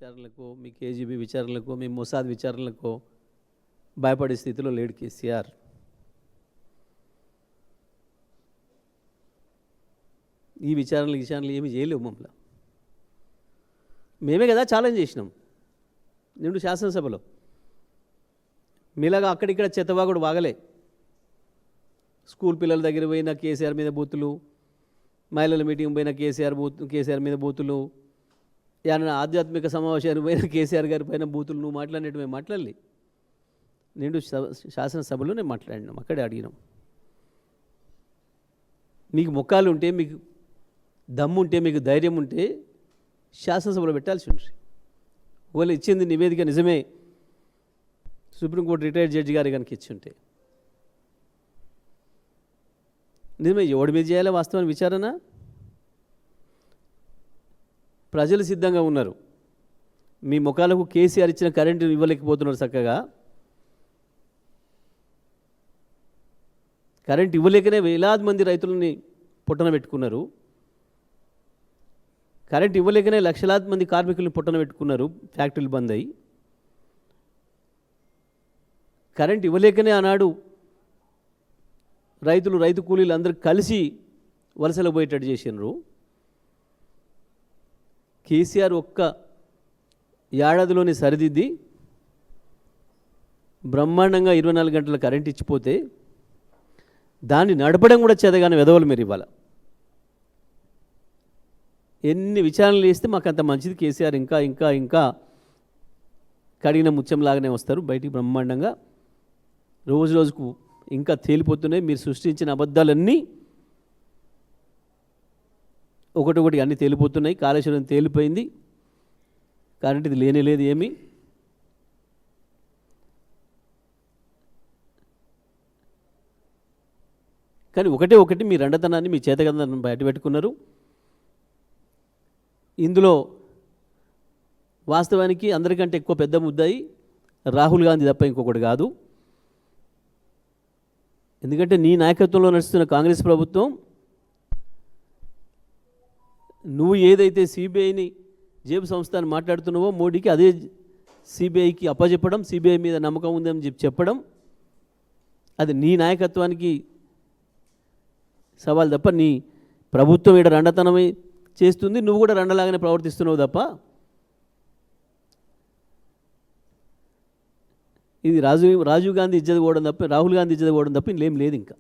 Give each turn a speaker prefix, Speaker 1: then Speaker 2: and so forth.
Speaker 1: విచారణలకు, మీ KGB విచారణలకు, మీ Mossad విచారణలకు భయపడే స్థితిలో లేడు కేసీఆర్. ఈ విచారణలు ఏమీ చేయలేవు మమ్మల్ని. మేమే కదా ఛాలెంజ్ చేసినాం నిండు శాసనసభలో. మీలాగా అక్కడిక్కడ చెత్తవాగుడు వాగలే. స్కూల్ పిల్లల దగ్గర పోయిన కేసీఆర్ మీద బూతులు, మహిళల మీటింగ్ పోయిన కేసీఆర్ మీద బూతులు, ఏమన్నా ఆధ్యాత్మిక సమావేశానికి పోయిన కేసీఆర్ గారి పైన బూతులు నువ్వు మాట్లాడినట్టు మేము మాట్లాడలే. నిండు శాసనసభలో నేను మాట్లాడినాం, అక్కడే అడిగినాం. మీకు మొక్కాలు ఉంటే, మీకు దమ్ము ఉంటే, మీకు ధైర్యం ఉంటే శాసనసభలో పెట్టాల్సి ఉంటుంది. ఒకవేళ ఇచ్చింది నివేదిక నిజమే, సుప్రీంకోర్టు రిటైర్డ్ జడ్జి గారి కనుక ఇచ్చి ఉంటే నిజమే, ఎవడి మీద చేయాలి వాస్తవాన్ని విచారణ? ప్రజలు సిద్ధంగా ఉన్నారు. మీ ముఖాలకు కేసీఆర్ ఇచ్చిన కరెంటు ఇవ్వలేకపోతున్నారు. చక్కగా కరెంట్ ఇవ్వలేకనే వేలాది మంది రైతులని పుట్టన పెట్టుకున్నారు. కరెంట్ ఇవ్వలేకనే లక్షలాది మంది కార్మికులను పుట్టన పెట్టుకున్నారు, ఫ్యాక్టరీలు బంద్ అయ్యి. కరెంట్ ఇవ్వలేకనే ఆనాడు రైతు కూలీలు అందరూ కలిసి వలసలు పోయేటట్టు చేసినారు. కేసీఆర్ ఒక్క ఏడాదిలోనే సరిదిద్ది బ్రహ్మాండంగా 24 గంటల కరెంట్ ఇచ్చిపోతే దాన్ని నడపడం కూడా చేతగానే వెదవలు మీరు ఇవ్వాలి. ఎన్ని విచారణలు చేస్తే మాకు అంత మంచిది. కేసీఆర్ ఇంకా ఇంకా ఇంకా కడిగిన ముత్యంలాగానే వస్తారు బయటికి బ్రహ్మాండంగా. రోజు రోజుకు ఇంకా తేలిపోతున్నాయి. మీరు సృష్టించిన అబద్ధాలన్నీ ఒకటొకటి అన్నీ తేలిపోతున్నాయి. కాళేశ్వరం తేలిపోయింది, కరెంట్ ఇది లేనేలేదు ఏమీ. కానీ ఒకటి మీ రండతనాన్ని, మీ చేతగంధాన్ని బయటపెట్టుకున్నారు. ఇందులో వాస్తవానికి అందరికంటే ఎక్కువ పెద్ద ముద్దాయి రాహుల్ గాంధీ తప్ప ఇంకొకటి కాదు. ఎందుకంటే నీ నాయకత్వంలో నడుస్తున్న కాంగ్రెస్ ప్రభుత్వం నువ్వు ఏదైతే సిబిఐని జేబు సంస్థ అని మాట్లాడుతున్నావో, మోడీకి అదే సిబిఐకి అప్పచెప్పడం, సిబిఐ మీద నమ్మకం ఉందని చెప్పడం, అది నీ నాయకత్వానికి సవాల్ తప్ప నీ ప్రభుత్వం ఇక్కడ రండతనమే చేస్తుంది. నువ్వు కూడా రండలాగానే ప్రవర్తిస్తున్నావు తప్ప ఇది రాజీవ్ గాంధీ ఇజ్జత పోవడం తప్ప, రాహుల్ గాంధీ ఇజ్జత పోవడం తప్ప ఇంకేం లేదు ఇంకా.